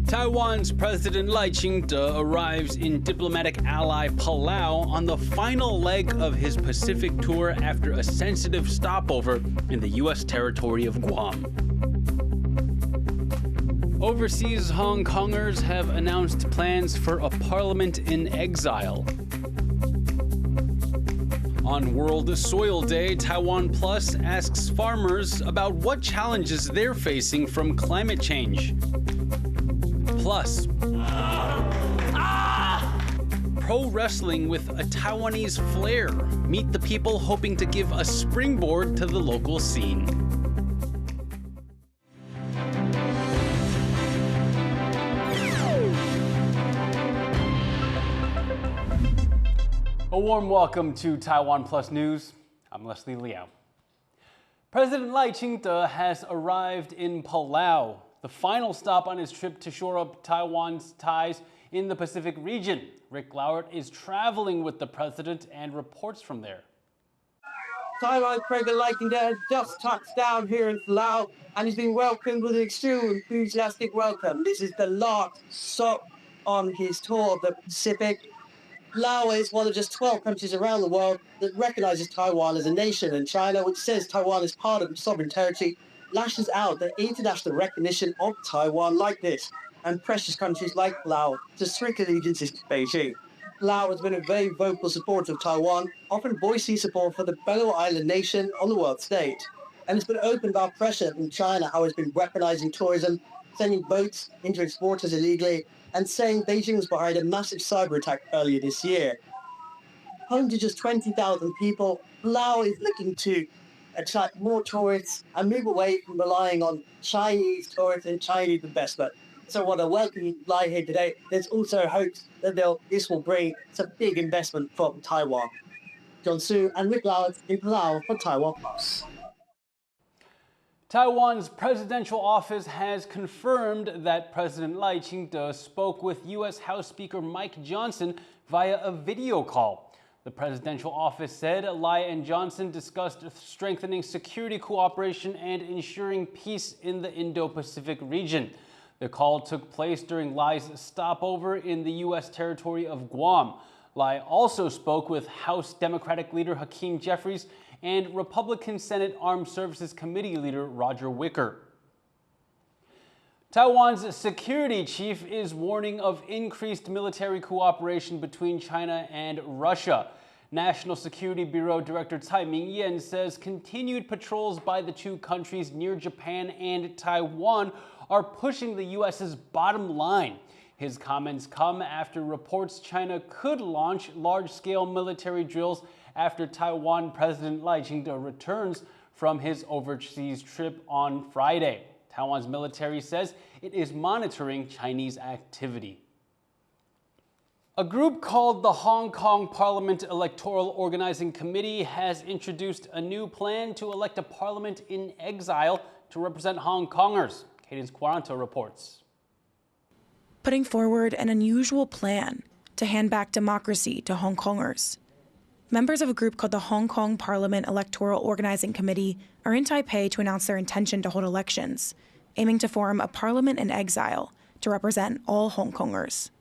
Taiwan's President Lai Ching-te arrives in diplomatic ally Palau on the final leg of his Pacific tour after a sensitive stopover in the U.S. territory of Guam. Overseas Hong Kongers have announced plans for a parliament-in-exile. On World Soil Day, TaiwanPlus asks farmers about what challenges they're facing from climate change. Plus, pro wrestling with a Taiwanese flair. Meet the people hoping to give a springboard to the local scene. A warm welcome to Taiwan Plus News. I'm Leslie Liao. President Lai Ching-te has arrived in Palau, the final stop on his trip to shore up Taiwan's ties in the Pacific region. Rick Liao is traveling with the president and reports from there. Taiwan's President Lai Ching-te has just touched down here in Palau and he's been welcomed with an extremely enthusiastic welcome. This is the last stop on his tour of the Pacific. Palau is one of just 12 countries around the world that recognizes Taiwan as a nation, and China, which says Taiwan is part of its sovereign territory, lashes out the international recognition of Taiwan like this, and pressures countries like Palau to strict allegiances to Beijing. Palau has been a very vocal supporter of Taiwan, often voicing support for the Palau Island nation on the world stage. And it's been open about pressure from China, how it's been weaponizing tourism, sending boats into its waters illegally, and saying Beijing was behind a massive cyber attack earlier this year. Home to just 20,000 people, Palau is looking to attract more tourists and move away from relying on Chinese tourists and Chinese investment. So while I welcome Lai here today, there's also hopes that this will bring some big investment from Taiwan. John Su and Rick Liao in Palau for TaiwanPlus. Taiwan's presidential office has confirmed that President Lai Ching-te spoke with U.S. House Speaker Mike Johnson via a video call. The presidential office said Lai and Johnson discussed strengthening security cooperation and ensuring peace in the Indo-Pacific region. The call took place during Lai's stopover in the U.S. territory of Guam. Lai also spoke with House Democratic leader Hakeem Jeffries and Republican Senate Armed Services Committee leader Roger Wicker. Taiwan's security chief is warning of increased military cooperation between China and Russia. National Security Bureau Director Tsai Ming-yen says continued patrols by the two countries near Japan and Taiwan are pushing the U.S.'s bottom line. His comments come after reports China could launch large-scale military drills after Taiwan President Lai Ching-te returns from his overseas trip on Friday. Taiwan's military says it is monitoring Chinese activity. A group called the Hong Kong Parliament Electoral Organizing Committee has introduced a new plan to elect a parliament in exile to represent Hong Kongers. Cadence Quaranto reports. Putting forward an unusual plan to hand back democracy to Hong Kongers. Members of a group called the Hong Kong Parliament Electoral Organizing Committee are in Taipei to announce their intention to hold elections, aiming to form a parliament in exile to represent all Hong Kongers.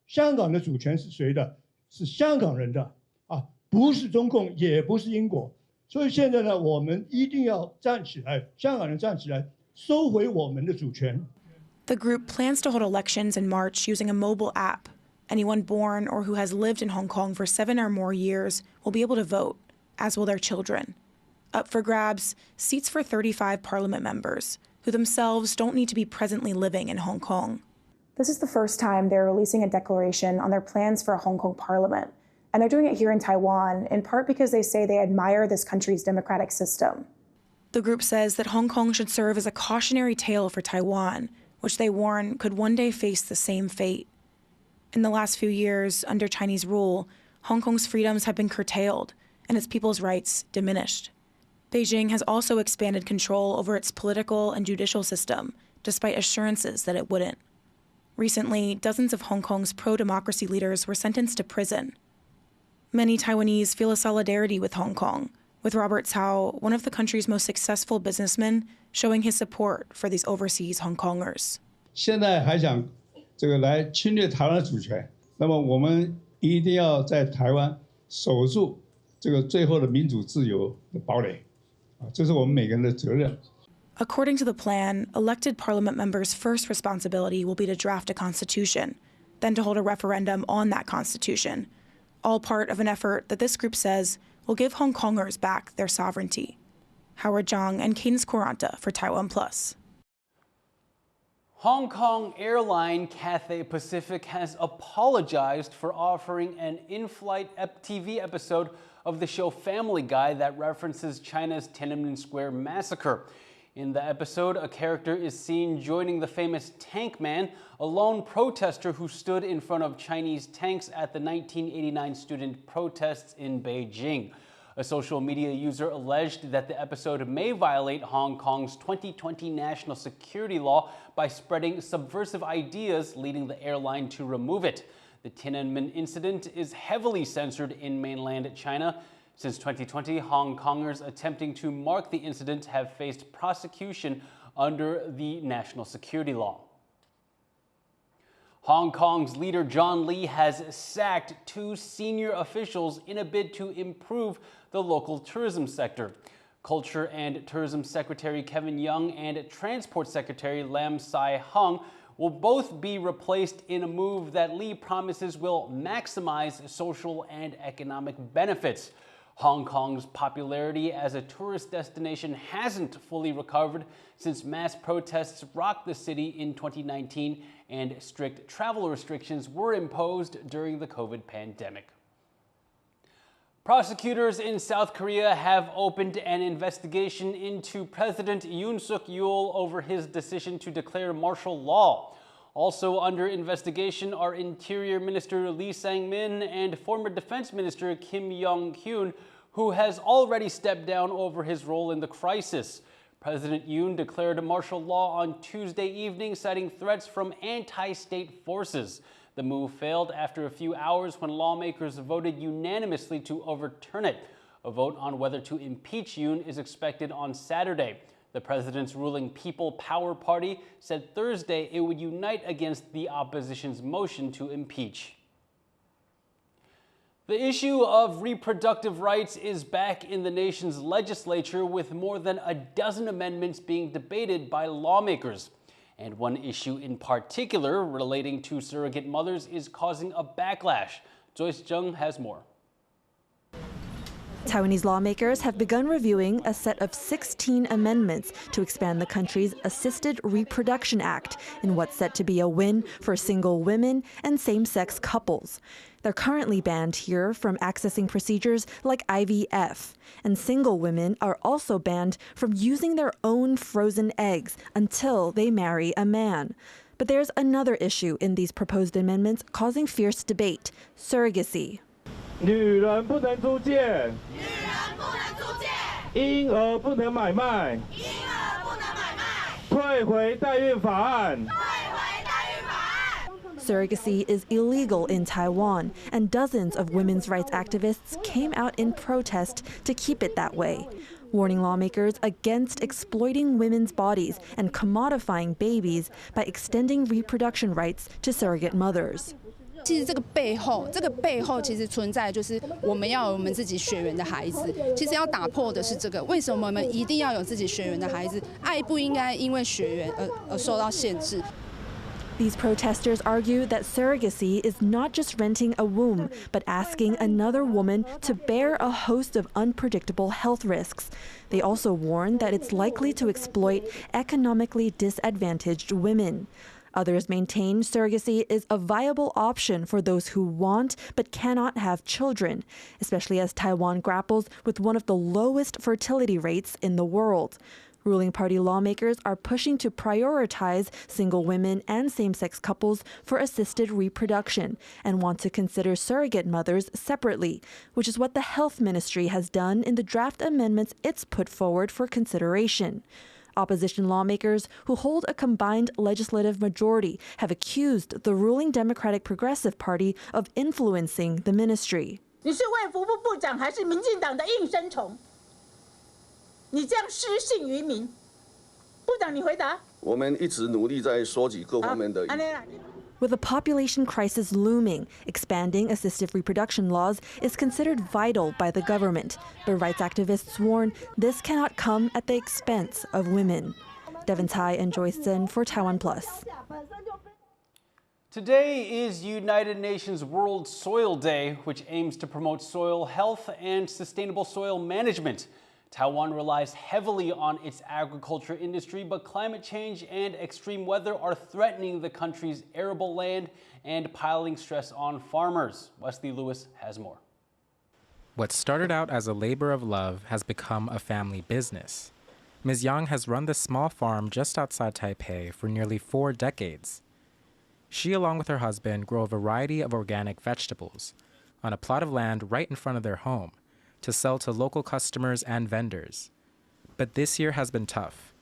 香港的主权是谁的？是香港人的啊，不是中共，也不是英国。所以现在呢，我们一定要站起来，香港人站起来，收回我们的主权。The group plans to hold elections in March using a mobile app. Anyone born or who has lived in Hong Kong for 7 or more years will be able to vote, as will their children. Up for grabs, seats for 35 parliament members, who themselves don't need to be presently living in Hong Kong. This is the first time they're releasing a declaration on their plans for a Hong Kong parliament, and they're doing it here in Taiwan, in part because they say they admire this country's democratic system. The group says that Hong Kong should serve as a cautionary tale for Taiwan, which they warn could one day face the same fate. In the last few years, under Chinese rule, Hong Kong's freedoms have been curtailed and its people's rights diminished. Beijing has also expanded control over its political and judicial system, despite assurances that it wouldn't. Recently, dozens of Hong Kong's pro-democracy leaders were sentenced to prison. Many Taiwanese feel a solidarity with Hong Kong, with Robert Cao, one of the country's most successful businessmen, showing his support for these overseas Hong Kongers. 现在还想来侵略台湾的主权，那么我们一定要在台湾守住最后的民主自由的堡垒，这是我们每个人的责任。 According to the plan, elected parliament members' first responsibility will be to draft a constitution, then to hold a referendum on that constitution, all part of an effort that this group says will give Hong Kongers back their sovereignty. Howard Zhang and Cadence Quaranta for TaiwanPlus. Hong Kong airline Cathay Pacific has apologized for offering an in-flight TV episode of the show Family Guy that references China's Tiananmen Square massacre. In the episode, a character is seen joining the famous Tank Man, a lone protester who stood in front of Chinese tanks at the 1989 student protests in Beijing. A social media user alleged that the episode may violate Hong Kong's 2020 national security law by spreading subversive ideas, leading the airline to remove it. The Tiananmen incident is heavily censored in mainland China. Since 2020, Hong Kongers attempting to mark the incident have faced prosecution under the national security law. Hong Kong's leader John Lee has sacked 2 senior officials in a bid to improve the local tourism sector. Culture and Tourism Secretary Kevin Young and Transport Secretary Lam Sai-hung will both be replaced in a move that Lee promises will maximize social and economic benefits. Hong Kong's popularity as a tourist destination hasn't fully recovered since mass protests rocked the city in 2019 and strict travel restrictions were imposed during the COVID pandemic. Prosecutors in South Korea have opened an investigation into President Yoon Suk Yeol over his decision to declare martial law. Also under investigation are Interior Minister Lee Sang-min and former Defense Minister Kim Yong-hyun, who has already stepped down over his role in the crisis. President Yoon declared martial law on Tuesday evening, citing threats from anti-state forces. The move failed after a few hours when lawmakers voted unanimously to overturn it. A vote on whether to impeach Yoon is expected on Saturday. The president's ruling People Power Party said Thursday it would unite against the opposition's motion to impeach. The issue of reproductive rights is back in the nation's legislature, with more than a dozen amendments being debated by lawmakers. And one issue in particular relating to surrogate mothers is causing a backlash. Joyce Jung has more. Taiwanese lawmakers have begun reviewing a set of 16 amendments to expand the country's Assisted Reproduction Act in what's set to be a win for single women and same-sex couples. They're currently banned here from accessing procedures like IVF, and single women are also banned from using their own frozen eggs until they marry a man. But there's another issue in these proposed amendments causing fierce debate: surrogacy. 女人不能租借，女人不能租借，婴儿不能买卖，婴儿不能买卖，退回代孕法案，退回代孕法案。 Surrogacy is illegal in Taiwan, and dozens of women's rights activists came out in protest to keep it that way, warning lawmakers against exploiting women's bodies and commodifying babies by extending reproduction rights to surrogate mothers. 其实这个背后其实存在就是我们要有我们自己血缘的孩子。其实要打破的是这个，为什么我们一定要有自己血缘的孩子？爱不应该因为血缘而受到限制。 These protesters argue that surrogacy is not just renting a womb, but asking another woman to bear a host of unpredictable health risks. They also warn that it's likely to exploit economically disadvantaged women. Others maintain surrogacy is a viable option for those who want but cannot have children, especially as Taiwan grapples with one of the lowest fertility rates in the world. Ruling party lawmakers are pushing to prioritize single women and same-sex couples for assisted reproduction and want to consider surrogate mothers separately, which is what the Health Ministry has done in the draft amendments it's put forward for consideration. Opposition lawmakers, who hold a combined legislative majority, have accused the ruling Democratic Progressive Party of influencing the ministry. 你是卫福部部长还是民进党的应声虫？你这样失信于民。部长，你回答。我们一直努力在收集各方面的。 With a population crisis looming, expanding assistive reproduction laws is considered vital by the government. But rights activists warn this cannot come at the expense of women. Devin Tai and Joyce Zhen for TaiwanPlus. Today is United Nations World Soil Day, which aims to promote soil health and sustainable soil management. Taiwan relies heavily on its agriculture industry, but climate change and extreme weather are threatening the country's arable land and piling stress on farmers. Wesley Lewis has more. What started out as a labor of love has become a family business. Ms. Yang has run this small farm just outside Taipei for nearly 4 decades. She, along with her husband, grow a variety of organic vegetables on a plot of land right in front of their home to sell to local customers and vendors. But this year has been tough.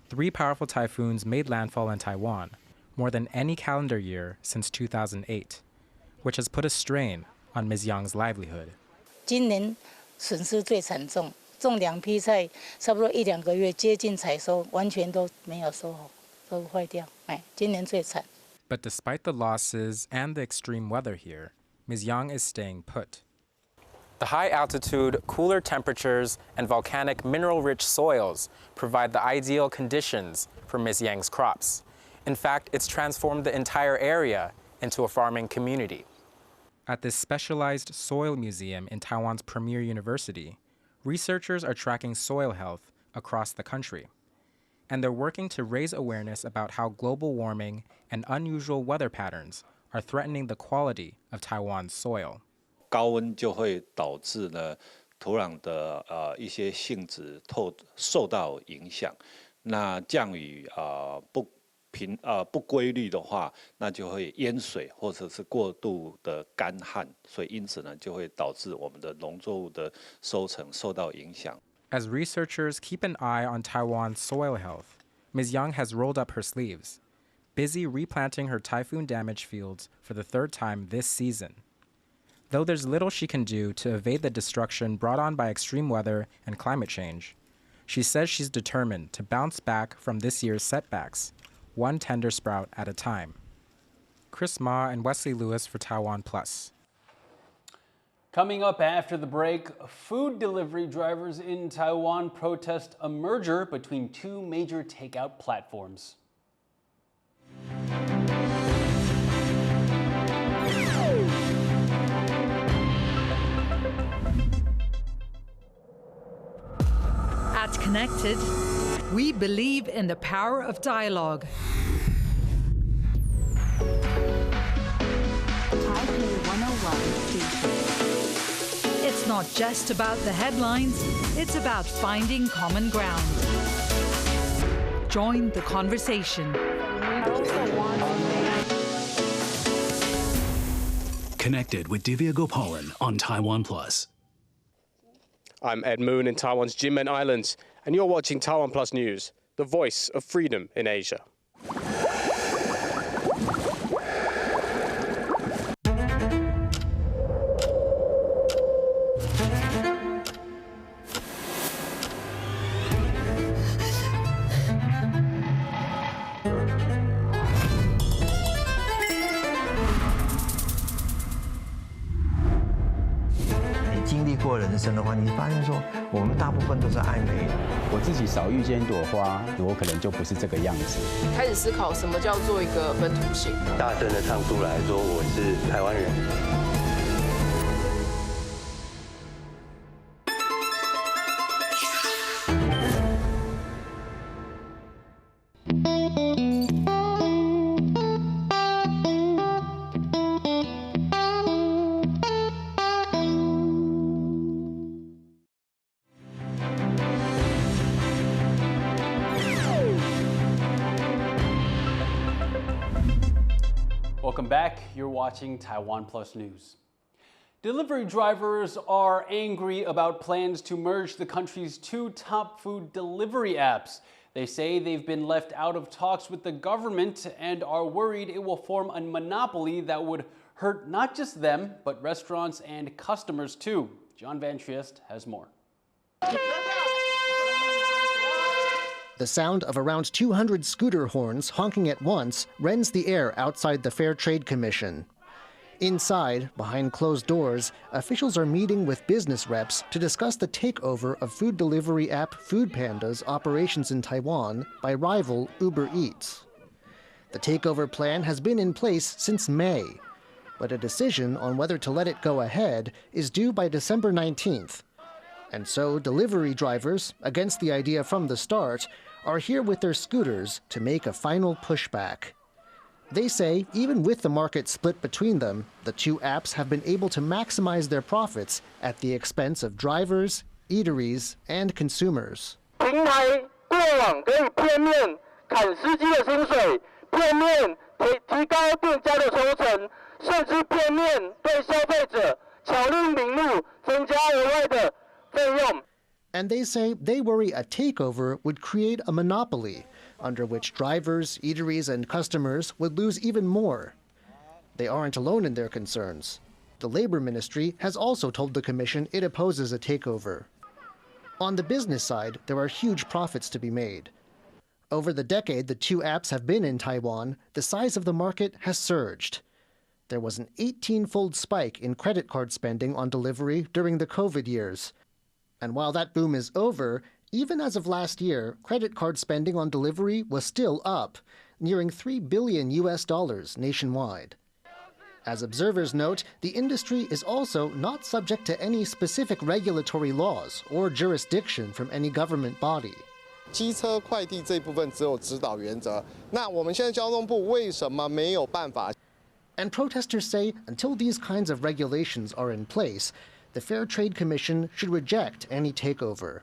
3 powerful typhoons made landfall in Taiwan, more than any calendar year since 2008, which has put a strain on Ms. Yang's livelihood. 今年损失最惨重，种2批菜，差不多1、2个月接近采收，完全都没有收好，都坏掉。今年最惨。 But despite the losses and the extreme weather here, Ms. Yang is staying put. The high altitude, cooler temperatures, and volcanic mineral-rich soils provide the ideal conditions for Ms. Yang's crops. In fact, it's transformed the entire area into a farming community. At this specialized soil museum in Taiwan's premier university, researchers are tracking soil health across the country. And they're working to raise awareness about how global warming and unusual weather patterns are threatening the quality of Taiwan's soil. 高温就会导致呢土壤的一些性质受到影响。那降雨不规律的话，那就会淹水或者是过度的干旱，所以因此呢就会导致我们的农作物的收成受到影响。 As researchers keep an eye on Taiwan's soil health, Ms. Yang has rolled up her sleeves, busy replanting her typhoon-damaged fields for the 3rd time this season. Though there's little she can do to evade the destruction brought on by extreme weather and climate change, she says she's determined to bounce back from this year's setbacks, one tender sprout at a time. Chris Ma and Wesley Lewis for TaiwanPlus. Coming up after the break, food delivery drivers in Taiwan protest a merger between 2 major takeout platforms. At Connected, we believe in the power of dialogue. Taipei 101 station. It's not just about the headlines, it's about finding common ground. Join the conversation. Connected with Divya Gopalan on TaiwanPlus. I'm Ed Moon in Taiwan's Jinmen Islands, and you're watching TaiwanPlus News, the voice of freedom in Asia.过人生的话，你发现说，我们大部分都是爱美的。我自己少遇见一朵花，我可能就不是这个样子。开始思考什么叫做一个本土性。大声的唱出来说我是台湾人。 Welcome back. You're watching TaiwanPlus News. Delivery drivers are angry about plans to merge the country's 2 top food delivery apps. They say they've been left out of talks with the government and are worried it will form a monopoly that would hurt not just them, but restaurants and customers too. John Van Triest has more. The sound of around 200 scooter horns honking at once rends the air outside the Fair Trade Commission. Inside, behind closed doors, officials are meeting with business reps to discuss the takeover of food delivery app Foodpanda's operations in Taiwan by rival Uber Eats. The takeover plan has been in place since May, but a decision on whether to let it go ahead is due by December 19th. And so delivery drivers, against the idea from the start, are here with their scooters to make a final pushback. They say even with the market split between them, the two apps have been able to maximize their profits at the expense of drivers, eateries, and consumers. 平台过往可以片面砍司机的薪水，片面提高店家的抽成，甚至片面对消费者巧立名目，增加额外的费用。 And they say they worry a takeover would create a monopoly, under which drivers, eateries, and customers would lose even more. They aren't alone in their concerns. The Labor Ministry has also told the Commission it opposes a takeover. On the business side, there are huge profits to be made. Over the decade the two apps have been in Taiwan, the size of the market has surged. There was an 18-fold spike in credit card spending on delivery during the COVID years. And while that boom is over, even as of last year, credit card spending on delivery was still up, nearing $3 billion nationwide. As observers note, the industry is also not subject to any specific regulatory laws or jurisdiction from any government body. 机车快递这部分只有指导原则，那我们现在交通部为什么没有办法？ And protesters say until these kinds of regulations are in place, the Fair Trade Commission should reject any takeover.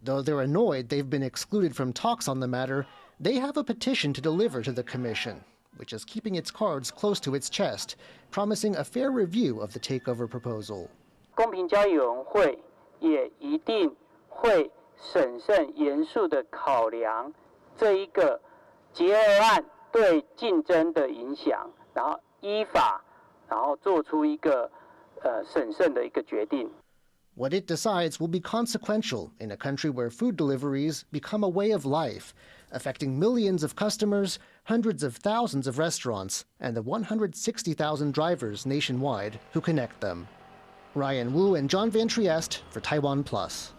Though they're annoyed they've been excluded from talks on the matter, they have a petition to deliver to the Commission, which is keeping its cards close to its chest, promising a fair review of the takeover proposal. 公平交易委员会也一定会审慎严肃地考量这一个结合案对竞争的影响，然后依法，然后做出一个审慎的一个决定。 What it decides will be consequential in a country where food deliveries become a way of life, affecting millions of customers, hundreds of thousands of restaurants, and the 160,000 drivers nationwide who connect them. Ryan Wu and John Van Trieste for TaiwanPlus.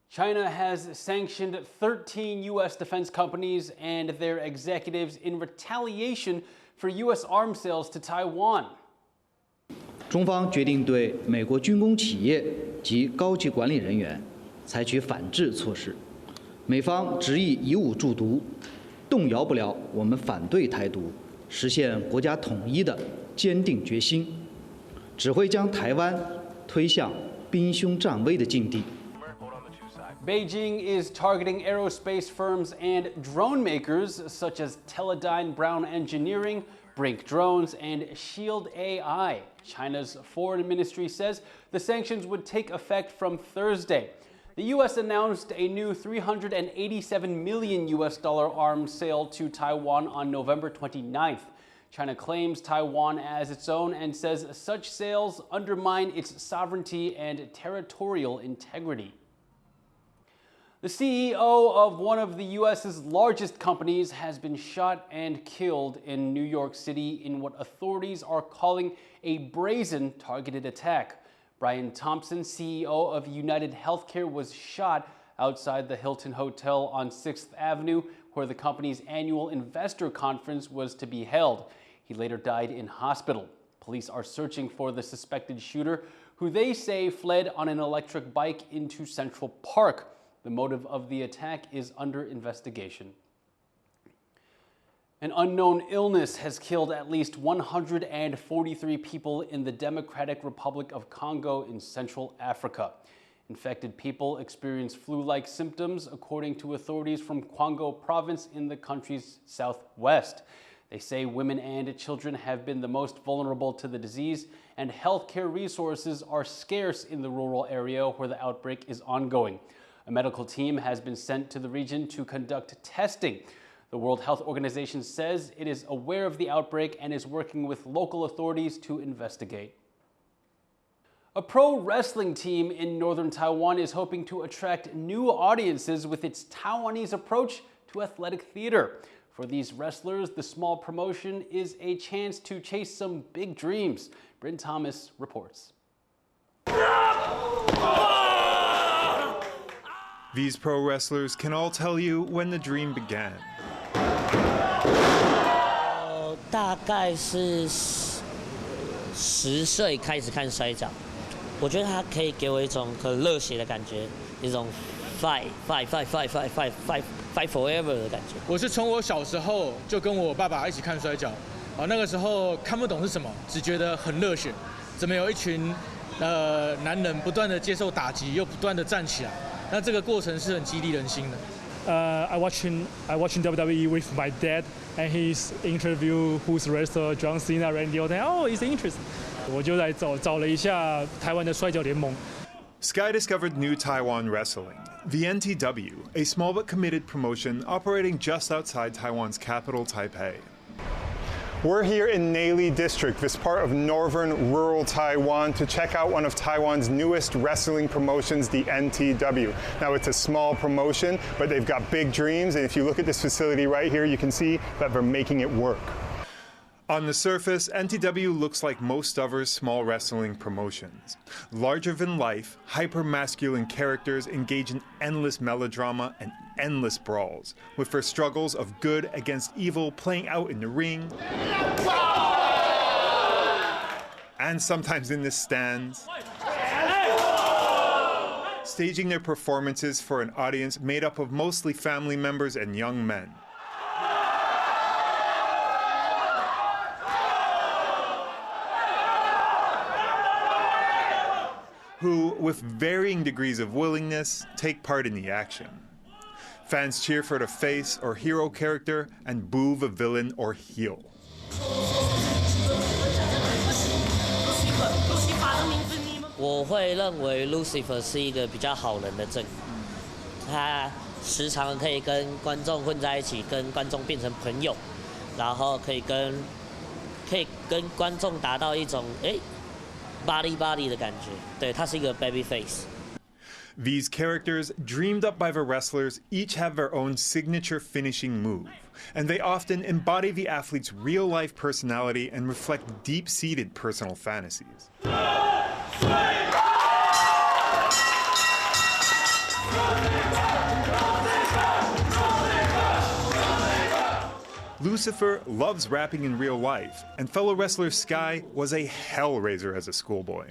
China has sanctioned 13 U.S. defense companies and their executives in retaliation for U.S. arms sales to Taiwan. 中方决定对美国军工企业及高级管理人员采取反制措施。美方执意以武助独，动摇不了我们反对台独、实现国家统一的坚定决心，只会将台湾推向兵凶战危的境地。 Beijing is targeting aerospace firms and drone makers such as Teledyne Brown Engineering, Brink Drones, and Shield AI. China's foreign ministry says the sanctions would take effect from Thursday. The U.S. announced a new $387 million arms sale to Taiwan on November 29th. China claims Taiwan as its own and says such sales undermine its sovereignty and territorial integrity. The CEO of one of the U.S.'s largest companies has been shot and killed in New York City in what authorities are calling a brazen targeted attack. Brian Thompson, CEO of United Healthcare, was shot outside the Hilton Hotel on 6th Avenue, where the company's annual investor conference was to be held. He later died in hospital. Police are searching for the suspected shooter, who they say fled on an electric bike into Central Park. The motive of the attack is under investigation. An unknown illness has killed at least 143 people in the Democratic Republic of Congo in Central Africa. Infected people experience flu-like symptoms, according to authorities from Kwango province in the country's southwest. They say women and children have been the most vulnerable to the disease, and healthcare resources are scarce in the rural area where the outbreak is ongoing. A medical team has been sent to the region to conduct testing. The World Health Organization says it is aware of the outbreak and is working with local authorities to investigate. A pro wrestling team in northern Taiwan is hoping to attract new audiences with its Taiwanese approach to athletic theater. For these wrestlers, the small promotion is a chance to chase some big dreams. Bryn Thomas reports. These pro wrestlers can all tell you when the dream began. 大概是10岁开始看摔跤，我觉得它可以给我一种很热血的感觉，一种 fight forever 的感觉。我是从我小时候就跟我爸爸一起看摔跤，那个时候看不懂是什么，只觉得很热血，怎么有一群男人不断的接受打击，又不断的站起来，那这个过程是很激励人心的。I watching WWE with my dad, and his interview who's wrestler John Cena, Randy Orton. Oh, it's interesting. 我就来找了一下台湾的摔跤联盟。Sky discovered New Taiwan Wrestling, the NTW, a small but committed promotion operating just outside Taiwan's capital, Taipei. We're here in Neli District, this part of northern rural Taiwan, to check out one of Taiwan's newest wrestling promotions, the NTW. Now, it's a small promotion, but they've got big dreams, and if you look at this facility right here, you can see that they're making it work. On the surface, NTW looks like most other small wrestling promotions. Larger-than-life, hyper-masculine characters engage in endless melodrama and endless brawls, with their struggles of good against evil playing out in the ring, and sometimes in the stands, staging their performances for an audience made up of mostly family members and young men. Who, with varying degrees of willingness, take part in the action. Fans cheer for the face or hero character and boo the villain or heel. 我会认为 Lucifer 是一个比较好人的阵营，他时常可以跟观众混在一起，跟观众变成朋友，然后可以跟观众达到一种body 的感觉，对，他是一个 baby face。 These characters, dreamed up by the wrestlers, each have their own signature finishing move, and they often embody the athlete's real-life personality and reflect deep-seated personal fantasies. Lucifer loves rapping in real life, and fellow wrestler Sky was a hellraiser as a schoolboy.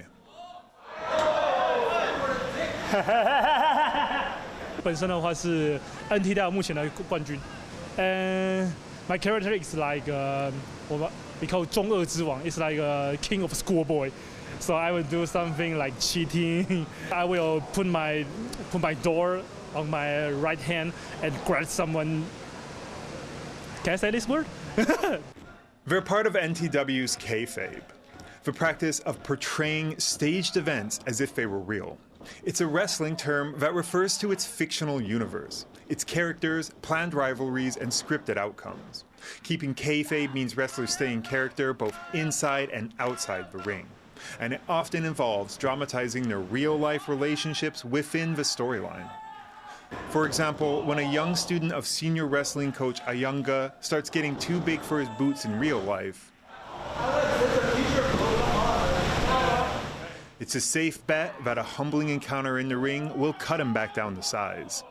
本身的话是 NTW 目前的冠军。My character is like we call 中二之王 is like a king of schoolboy. So I will do something like cheating. I will put my door on my right hand and grab someone. Can I say this word? They're part of NTW's kayfabe, the practice of portraying staged events as if they were real. It's a wrestling term that refers to its fictional universe, its characters, planned rivalries, and scripted outcomes. Keeping kayfabe means wrestlers stay in character both inside and outside the ring, and it often involves dramatizing their real-life relationships within the storyline. For example, when a young student of senior wrestling coach Ayunga starts getting too big for his boots in real life, it's a safe bet that a humbling encounter in the ring will cut him back down to size.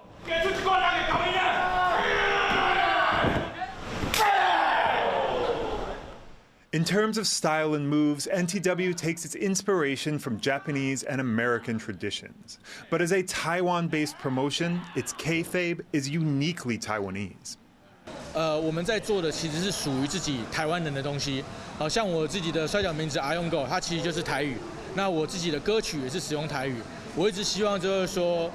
In terms of style and moves, NTW takes its inspiration from Japanese and American traditions. But as a Taiwan-based promotion, its kayfabe is uniquely Taiwanese. 我们在做的其实是属于自己台湾人的东西，好像我自己的摔跤名字阿勇狗，它其实就是台语。那我自己的歌曲也是使用台语。我一直希望就是说，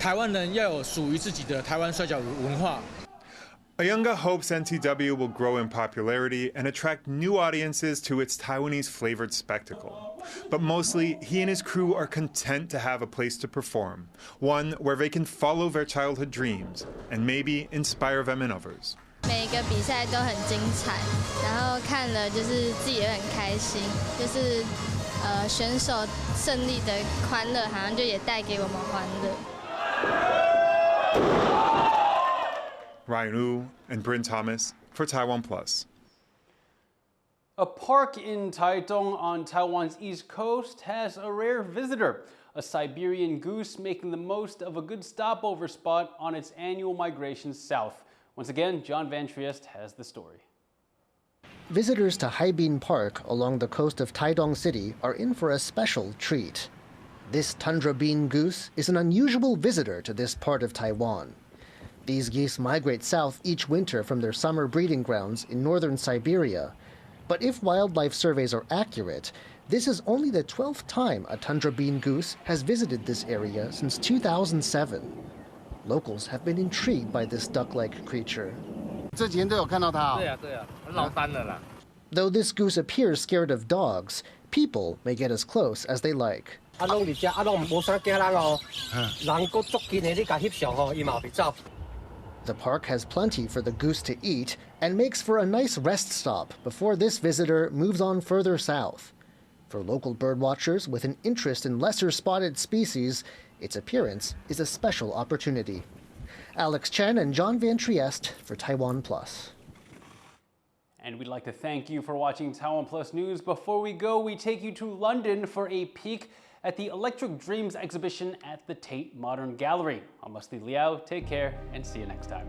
台湾人要有属于自己的台湾摔跤文化。 Ayunga hopes NTW will grow in popularity and attract new audiences to its Taiwanese-flavored spectacle. But mostly, he and his crew are content to have a place to perform, one where they can follow their childhood dreams and maybe inspire them in others. 每一个比赛都很精彩，然后看了就是自己也很开心，就是选手胜利的欢乐，好像就也带给我们欢乐。 Ryan Wu and Bryn Thomas for TaiwanPlus. A park in Taitung on Taiwan's east coast has a rare visitor, a Siberian goose making the most of a good stopover spot on its annual migration south. Once again, John Van Trieste has the story. Visitors to Haibin Park along the coast of Taidong City are in for a special treat. This tundra bean goose is an unusual visitor to this part of Taiwan. These geese migrate south each winter from their summer breeding grounds in northern Siberia. But if wildlife surveys are accurate, this is only the 12th time a tundra bean goose has visited this area since 2007. Locals have been intrigued by this duck-like creature. Though this goose appears scared of dogs, people may get as close as they like. The park has plenty for the goose to eat and makes for a nice rest stop before this visitor moves on further south. For local birdwatchers with an interest in lesser spotted species, its appearance is a special opportunity. Alex Chen and John Van Trieste for TaiwanPlus. And we'd like to thank you for watching TaiwanPlus News. Before we go, we take you to London for a peek at the Electric Dreams exhibition at the Tate Modern Gallery. I'm Liao. Take care and see you next time.